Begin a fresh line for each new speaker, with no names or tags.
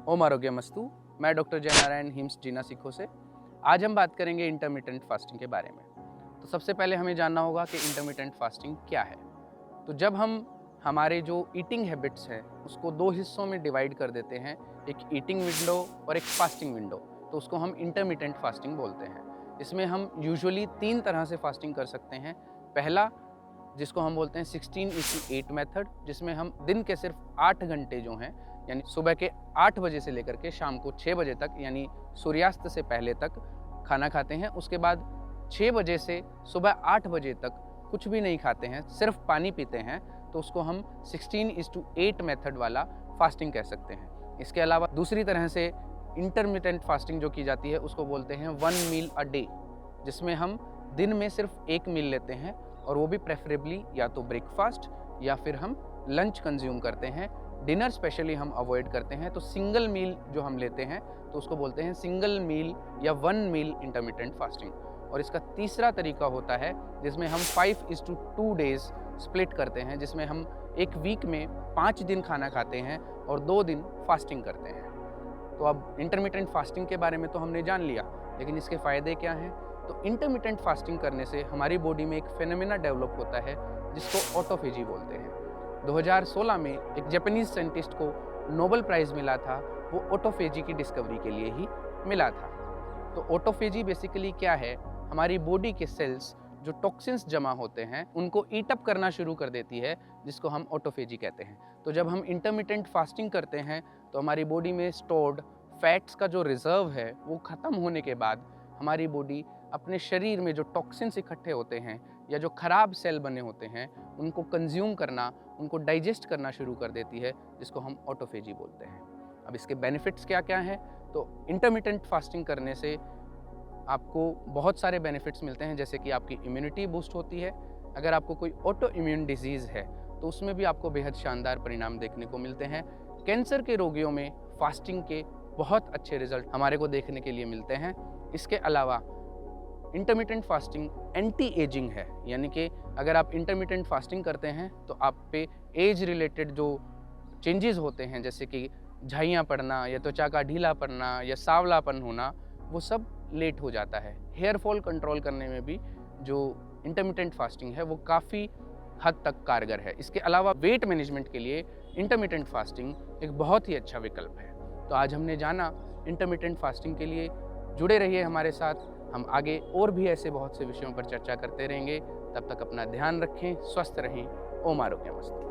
ओम आरोग्यमस्तु। मैं doctor Jainarayan hymns जीना सीखो से। आज हम बात करेंगे इंटरमिटेंट फास्टिंग के बारे में। तो सबसे पहले हमें जानना होगा कि इंटरमिटेंट फास्टिंग क्या है। तो जब हम हमारे जो ईटिंग हैबिट्स हैं उसको दो हिस्सों में डिवाइड कर देते हैं, एक ईटिंग विंडो और एक फास्टिंग विंडो, तो उसको हम इंटरमिटेंट फास्टिंग बोलते हैं। इसमें हम यूजुअली 3 तरह से फास्टिंग कर सकते हैं। पहला, जिसको हम बोलते हैं 16:8 मेथड, जिसमें हम दिन के सिर्फ 8 घंटे जो हैं, यानी सुबह के 8 बजे से लेकर के शाम को 6 बजे तक, यानी सूर्यास्त से पहले तक खाना खाते हैं। उसके बाद 6 बजे से सुबह 8 बजे तक कुछ भी नहीं खाते हैं, सिर्फ पानी पीते हैं, तो उसको हम 16:8 मेथड वाला फास्टिंग कह सकते हैं। इसके अलावा दूसरी तरह से इंटरमिटेंट फास्टिंग जो की जाती है उसको बोलते हैं 1 मील अ डे, जिसमें हम दिन में सिर्फ 1 मील लेते हैं और वो भी प्रेफरेबली या तो ब्रेकफास्ट या फिर हम लंच कंज्यूम करते हैं। डिनर स्पेशली हम अवॉइड करते हैं। तो सिंगल मील जो हम लेते हैं तो उसको बोलते हैं सिंगल मील या 1 मील इंटरमिटेंट फास्टिंग। और इसका तीसरा तरीका होता है जिसमें हम 5:2 डेज स्प्लिट करते हैं, जिसमें हम एक वीक में 5 दिन खाना खाते हैं और 2 दिन फास्टिंग करते हैं। तो अब इंटरमिटेंट फास्टिंग के बारे में तो हमने जान लिया, लेकिन इसके फ़ायदे क्या हैं? तो इंटरमिटेंट फास्टिंग करने से हमारी बॉडी में एक फेनोमेना डेवलप होता है जिसको ऑटोफेजी बोलते हैं। 2016 में एक जापानीज़ साइंटिस्ट को नोबेल प्राइज़ मिला था, वो ऑटोफेजी की डिस्कवरी के लिए ही मिला था। तो ऑटोफेजी बेसिकली क्या है? हमारी बॉडी के सेल्स जो टॉक्सिन्स जमा होते हैं उनको ईट अप करना शुरू कर देती है, जिसको हम ऑटोफेजी कहते हैं। तो जब हम इंटरमिटेंट फास्टिंग करते हैं तो हमारी बॉडी में स्टोर्ड फैट्स का जो रिजर्व है वो ख़त्म होने के बाद हमारी बॉडी अपने शरीर में जो टॉक्सिन्स इकट्ठे होते हैं या जो ख़राब सेल बने होते हैं उनको कंज्यूम करना, उनको डाइजेस्ट करना शुरू कर देती है, जिसको हम ऑटोफेजी बोलते हैं। अब इसके बेनिफिट्स क्या क्या हैं? तो इंटरमिटेंट फास्टिंग करने से आपको बहुत सारे बेनिफिट्स मिलते हैं, जैसे कि आपकी इम्यूनिटी बूस्ट होती है। अगर आपको कोई ऑटो इम्यून डिजीज़ है तो उसमें भी आपको बेहद शानदार परिणाम देखने को मिलते हैं। कैंसर के रोगियों में फास्टिंग के बहुत अच्छे रिजल्ट हमारे को देखने के लिए मिलते हैं। इसके अलावा इंटरमिटेंट फास्टिंग एंटी एजिंग है, यानी कि अगर आप इंटरमिटेंट फास्टिंग करते हैं तो आप पे एज रिलेटेड जो चेंजेस होते हैं, जैसे कि झाइयाँ पड़ना या त्वचा का ढीला पड़ना या सांवलापन होना, वो सब लेट हो जाता है। हेयर फॉल कंट्रोल करने में भी जो इंटरमिटेंट फास्टिंग है वो काफ़ी हद तक कारगर है। इसके अलावा वेट मैनेजमेंट के लिए इंटरमिटेंट फास्टिंग एक बहुत ही अच्छा विकल्प है। तो आज हमने जाना इंटरमिटेंट फास्टिंग के लिए। जुड़े रहिए हमारे साथ, हम आगे और भी ऐसे बहुत से विषयों पर चर्चा करते रहेंगे। तब तक अपना ध्यान रखें, स्वस्थ रहें। ओम आरोग्यमस्तु।